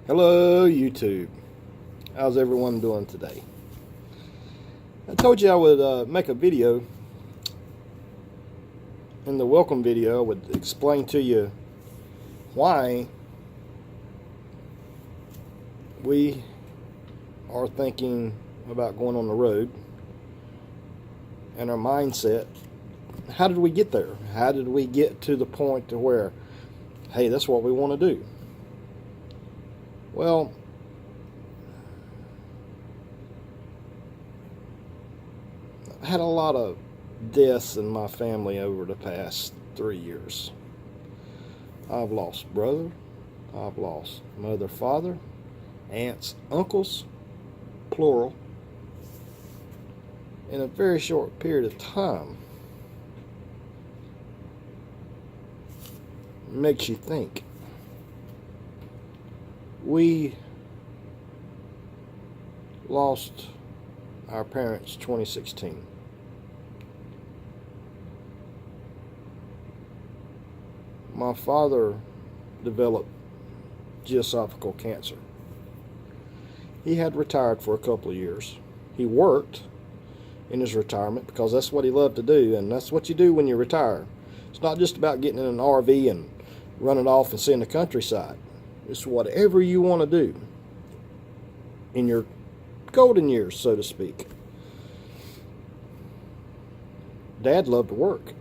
Hello YouTube. How's everyone doing today? I told you I would make a video. In the welcome video I would explain to you why we are thinking about going on the road and our mindset. How did we get there? How did we get to the point to where, hey, that's what we want to do? Well, I had a lot of deaths in my family over the past 3 years. I've lost brother, I've lost mother, father, aunts, uncles, plural, in a very short period of time. It makes you think. We lost our parents 2016. My father developed esophageal cancer. He had retired for a couple of years. He worked in his retirement because that's what he loved to do, and that's what you do when you retire. It's not just about getting in an RV and running off and seeing the countryside. It's whatever you want to do in your golden years, so to speak. Dad loved to work.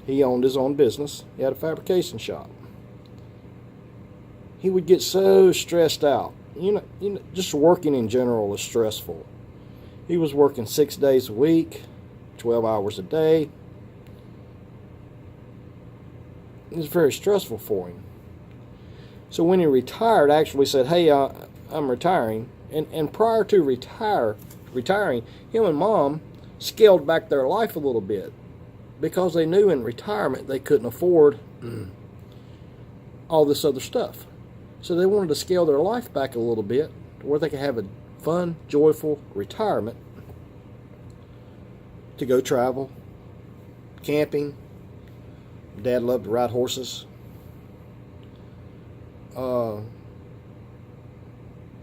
He owned his own business. He had a fabrication shop. He would get so stressed out. You know, just working in general is stressful. He was working 6 days a week, 12 hours a day. It was very stressful for him. So when he retired, I actually said, hey, I'm retiring. And prior to retiring, him and Mom scaled back their life a little bit because they knew in retirement they couldn't afford all this other stuff. So they wanted to scale their life back a little bit to where they could have a fun, joyful retirement to go travel, camping. Dad loved to ride horses.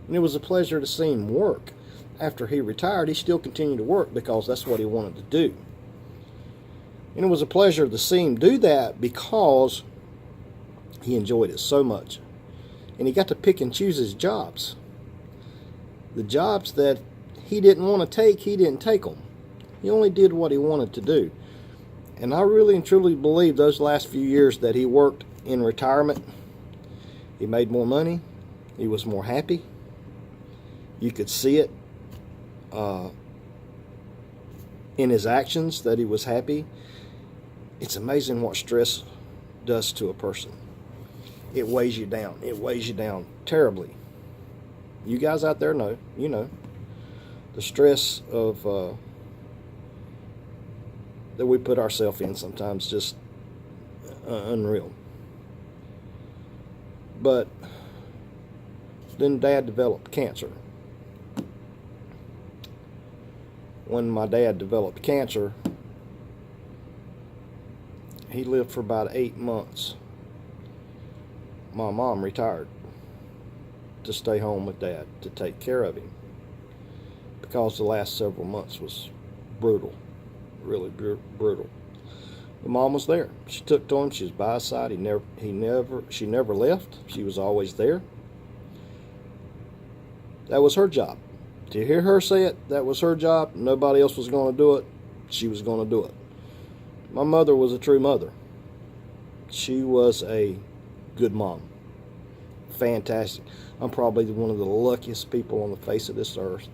And it was a pleasure to see him work. After he retired, he still continued to work because that's what he wanted to do. And it was a pleasure to see him do that because he enjoyed it so much. And he got to pick and choose his jobs. The jobs that he didn't want to take, he didn't take them. He only did what he wanted to do. And I really and truly believe those last few years that he worked in retirement, he made more money, he was more happy. You could see it in his actions that he was happy. It's amazing what stress does to a person. It weighs you down. It weighs you down terribly. You guys out there know, you know, the stress of that we put ourselves in sometimes just unreal. But then Dad developed cancer. When my dad developed cancer, he lived for about 8 months. My mom retired to stay home with Dad to take care of him because the last several months was brutal, really brutal. The mom was there. She took to him. She was by his side. She never left. She was always there. That was her job. To hear her say it, that was her job. Nobody else was going to do it. She was going to do it. My mother was a true mother. She was a good mom. Fantastic. I'm probably one of the luckiest people on the face of this earth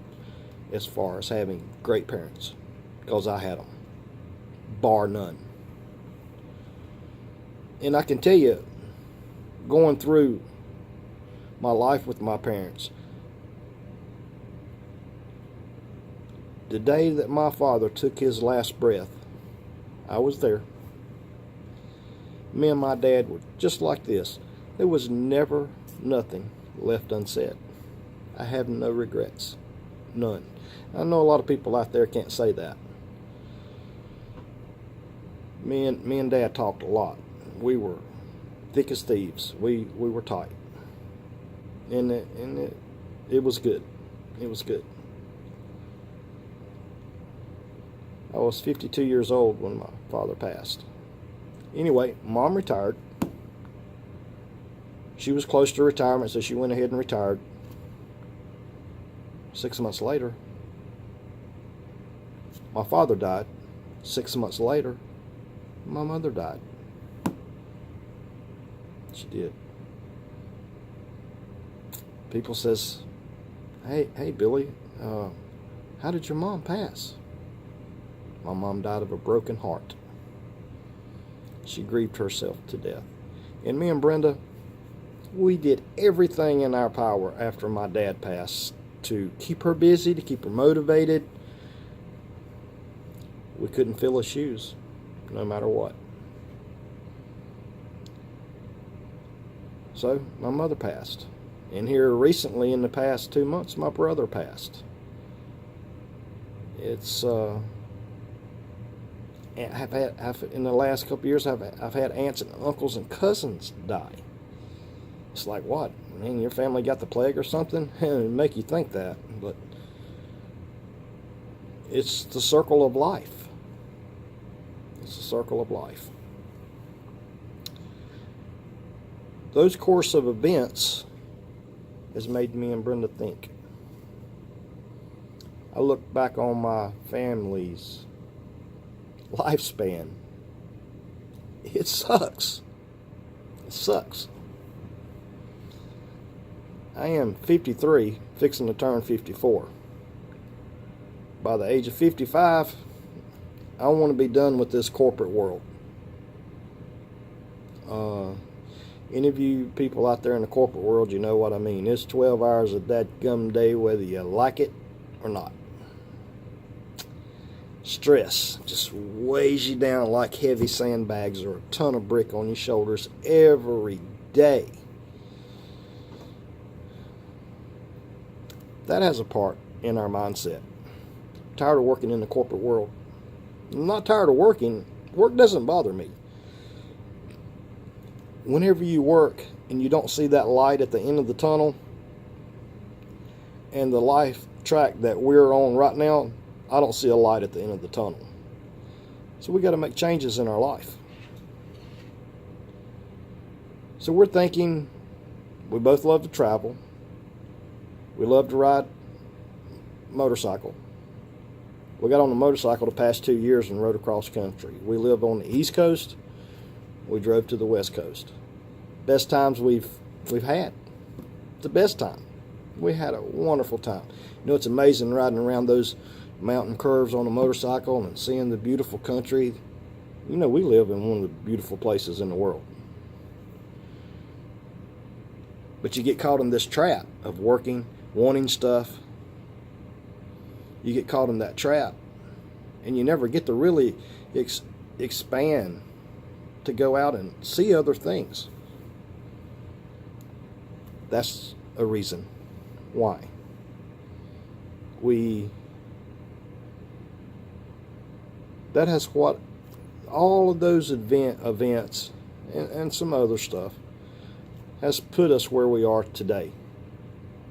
as far as having great parents, because I had them, bar none. And I can tell you, going through my life with my parents, the day that my father took his last breath, I was there. Me and my dad were just like this. There was never nothing left unsaid. I have no regrets. None. I know a lot of people out there can't say that. Me and Dad talked a lot. We were thick as thieves. We were tight. And it was good. It was good. I was 52 years old when my father passed. Anyway, Mom retired. She was close to retirement, so she went ahead and retired. 6 months later, my father died. 6 months later, my mother died. She did. People says, hey Billy, how did your mom pass? My mom died of a broken heart. She grieved herself to death. And me and Brenda, we did everything in our power after my dad passed to keep her busy, to keep her motivated. We couldn't fill his shoes, no matter what. So, my mother passed. And here recently, in the past 2 months, my brother passed. It's, in the last couple of years, I've had aunts and uncles and cousins die. It's like, what? I mean, your family got the plague or something? It'd make you think that, but it's the circle of life. It's the circle of life. Those course of events has made me and Brenda think. I look back on my family's lifespan. It sucks. It sucks. I am 53, fixing to turn 54. By the age of 55, I want to be done with this corporate world. Any of you people out there in the corporate world, you know what I mean. It's 12 hours a dadgum day, whether you like it or not. Stress just weighs you down like heavy sandbags or a ton of brick on your shoulders every day. That has a part in our mindset. I'm tired of working in the corporate world. I'm not tired of working. Work doesn't bother me. Whenever you work and you don't see that light at the end of the tunnel, and the life track that we're on right now, I don't see a light at the end of the tunnel. So we got to make changes in our life. So we're thinking, we both love to travel. We love to ride motorcycle. We got on the motorcycle the past 2 years and rode across country. We live on the East Coast. We drove to the West Coast. Best times we've had. The best time. We had a wonderful time. You know, it's amazing riding around those mountain curves on a motorcycle and seeing the beautiful country. You know, we live in one of the beautiful places in the world. But you get caught in this trap of working, wanting stuff. You get caught in that trap, and you never get to really expand to go out and see other things. That's a reason why that has what all of those events and some other stuff has put us where we are today,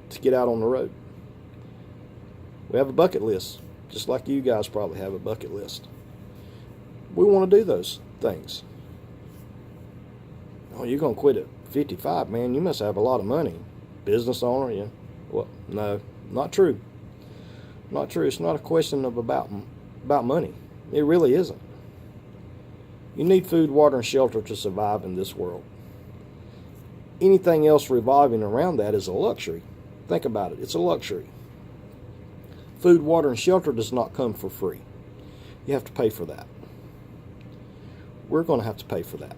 to get out on the road. We have a bucket list, just like you guys probably have a bucket list. We want to do those things. Oh, you're going to quit at 55, man. You must have a lot of money. Business owner, yeah. Well, no, not true. Not true. It's not a question of about money. It really isn't. You need food, water, and shelter to survive in this world. Anything else revolving around that is a luxury. Think about it. It's a luxury. Food, water, and shelter does not come for free. You have to pay for that. We're going to have to pay for that.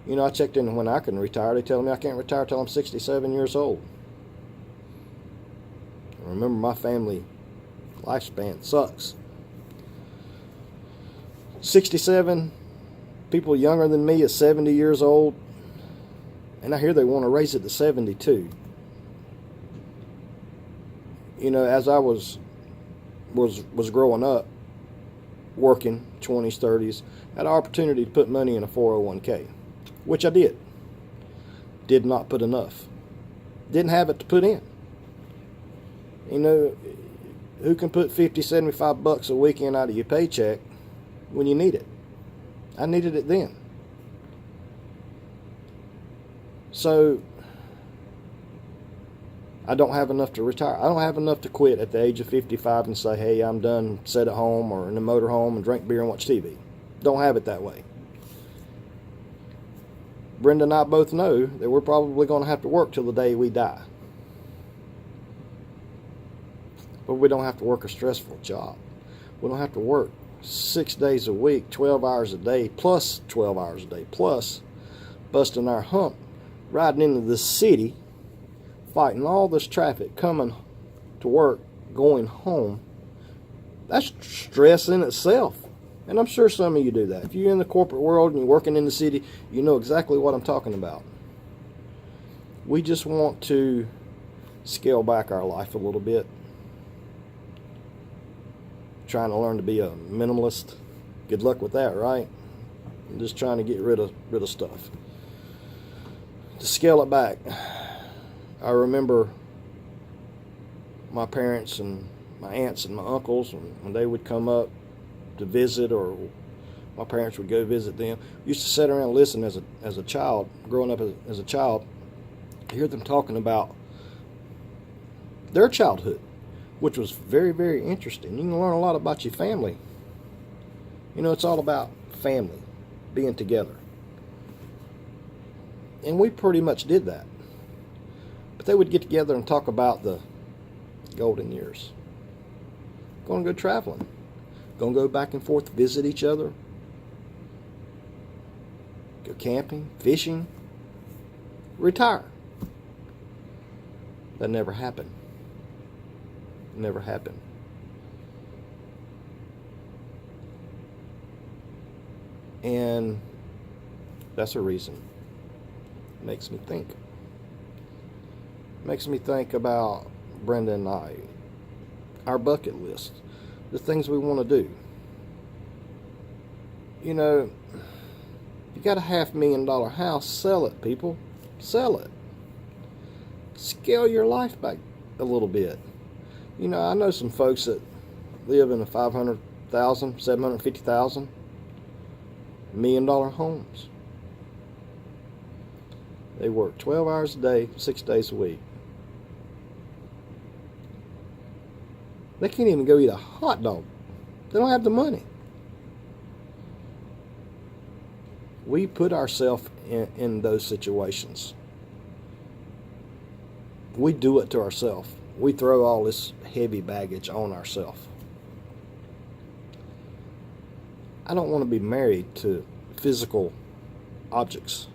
You know, I checked in when I can retire. They tell me I can't retire till I'm 67 years old. I remember, my family lifespan sucks. 67, people younger than me is 70 years old, and I hear they want to raise it to 72. You know, as I was growing up, working 20s, 30s, I had an opportunity to put money in a 401k, which I did. Did not put enough. didn't have it to put in. You know, who can put 50, 75 bucks a weekend out of your paycheck when you need it? I needed it then. So I don't have enough to retire. I don't have enough to quit at the age of 55 and say, hey, I'm done, sit at home or in a motorhome and drink beer and watch TV. Don't have it that way. Brenda and I both know that we're probably going to have to work till the day we die. But we don't have to work a stressful job. We don't have to work 6 days a week, 12 hours a day, plus 12 hours a day, plus busting our hump, riding into the city, fighting all this traffic, coming to work, going home. That's stress in itself. And I'm sure some of you do that. If you're in the corporate world and you're working in the city, you know exactly what I'm talking about. We just want to scale back our life a little bit. Trying to learn to be a minimalist. Good luck with that, right? I'm just trying to get rid of stuff. To scale it back, I remember my parents and my aunts and my uncles, when they would come up to visit, or my parents would go visit them, used to sit around and listen as a child, growing up as a child, hear them talking about their childhood, which was very, very interesting. You can learn a lot about your family. You know, it's all about family, being together. And we pretty much did that. But they would get together and talk about the golden years. Going to go traveling. Going to go back and forth, visit each other. Go camping, fishing. Retire. That never happened. Never happened. And that's a reason. Makes me think. Makes me think about Brenda and I, our bucket list, the things we want to do. You know, you got a $500,000 house, sell it, people. Sell it. Scale your life back a little bit. You know, I know some folks that live in a $500,000, $750,000, $1 million homes. They work 12 hours a day, 6 days a week. They can't even go eat a hot dog. They don't have the money. We put ourselves in those situations. We do it to ourselves. We throw all this heavy baggage on ourselves. I don't want to be married to physical objects.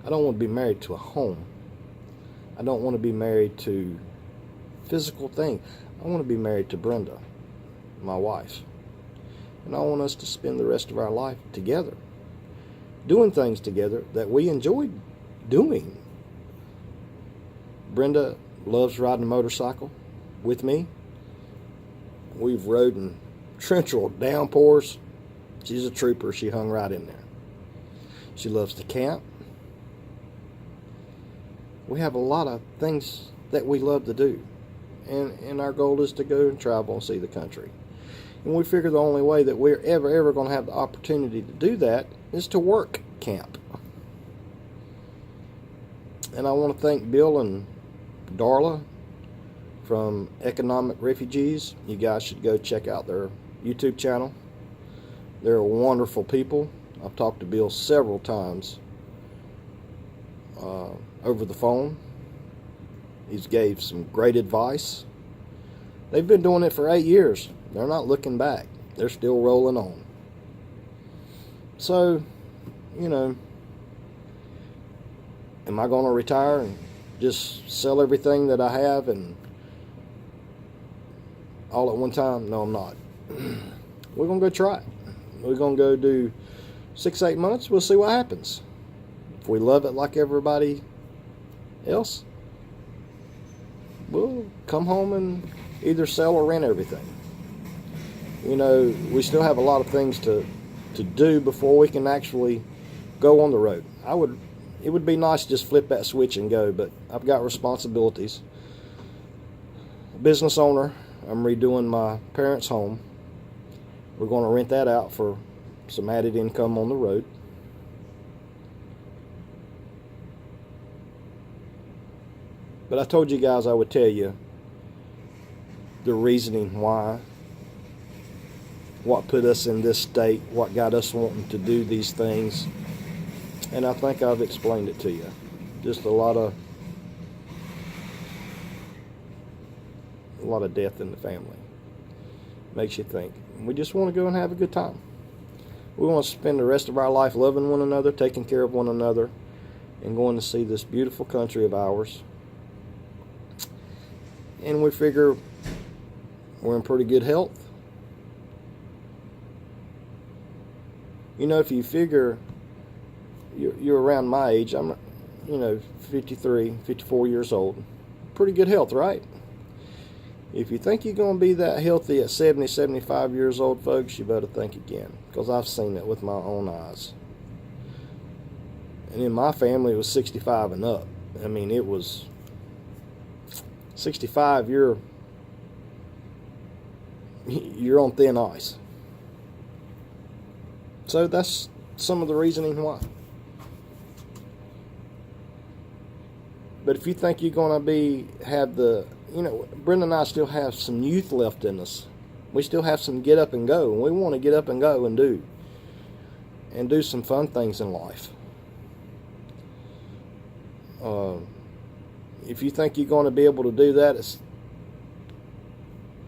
I don't want to be married to a home. I don't want to be married to physical things. I want to be married to Brenda, my wife. And I want us to spend the rest of our life together, doing things together that we enjoy doing. Brenda loves riding a motorcycle with me. We've rode in torrential downpours. She's a trooper. She hung right in there. She loves to camp. We have a lot of things that we love to do. And our goal is to go and travel and see the country. And we figure the only way that we're ever going to have the opportunity to do that is to work camp. And I want to thank Bill and Darla from Economic Refugees. You guys should go check out their YouTube channel. They're wonderful people. I've talked to Bill several times over the phone. He's gave some great advice. They've been doing it for 8 years. They're not looking back. They're still rolling on. So, you know, am I going to retire and just sell everything that I have and all at one time? No, I'm not. We're going to go try it. We're going to go do 6-8 months. We'll see what happens. If we love it like everybody else, we'll come home and either sell or rent everything. You know, we still have a lot of things to do before we can actually go on the road. I would it would be nice to just flip that switch and go, but I've got responsibilities. Business owner, I'm redoing my parents' home. We're going to rent that out for some added income on the road. But I told you guys I would tell you the reasoning why, what put us in this state, what got us wanting to do these things. And I think I've explained it to you. Just a lot of death in the family. Makes you think. We just want to go and have a good time. We want to spend the rest of our life loving one another, taking care of one another, and going to see this beautiful country of ours. And we figure we're in pretty good health. You know, if you figure you're around my age, I'm, 53, 54 years old. Pretty good health, right? If you think you're going to be that healthy at 70, 75 years old, folks, you better think again, because I've seen it with my own eyes. And in my family, it was 65 and up. I mean, it was 65, you're on thin ice. So that's some of the reasoning why. But if you think you're going to have the, Brenda and I still have some youth left in us. We still have some get up and go, and we want to get up and go and do some fun things in life. If you think you're going to be able to do that at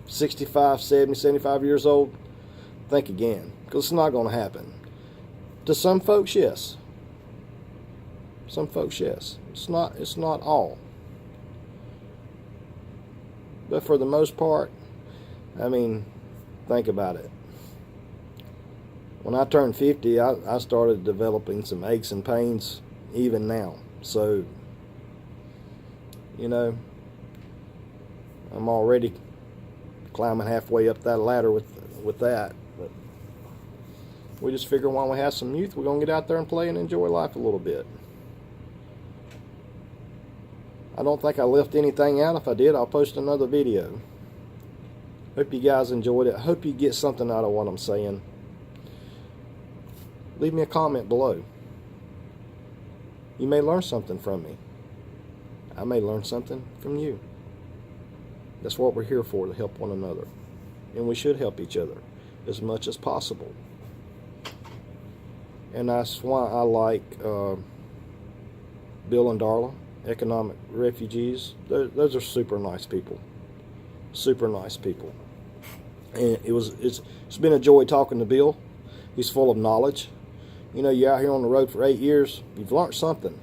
65, 70, 75 years old, think again, because it's not going to happen. To some folks, yes. Some folks, yes. It's not all. But for the most part, I mean, think about it. When I turned 50, I started developing some aches and pains even now. So, I'm already climbing halfway up that ladder with that. But we just figure while we have some youth, we're going to get out there and play and enjoy life a little bit. I don't think I left anything out. If I did, I'll post another video. Hope you guys enjoyed it. I hope you get something out of what I'm saying. Leave me a comment below. You may learn something from me. I may learn something from you. That's what we're here for, to help one another. And we should help each other as much as possible. And that's why I like Bill and Darla, economic refugees. Those are super nice people. Super nice people. And it's been a joy talking to Bill. He's full of knowledge. You're out here on the road for 8 years. You've learned something.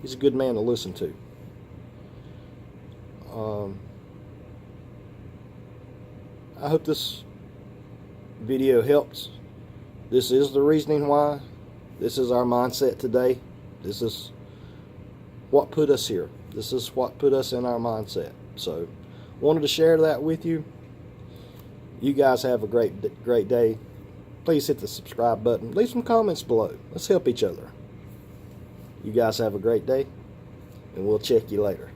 He's a good man to listen to. I hope this video helps. This is the reasoning why. This is our mindset today. This is what put us here. This is what put us in our mindset. So, wanted to share that with you. You guys have a great day. Please hit the subscribe button. Leave some comments below. Let's help each other. You guys have a great day, and we'll check you later.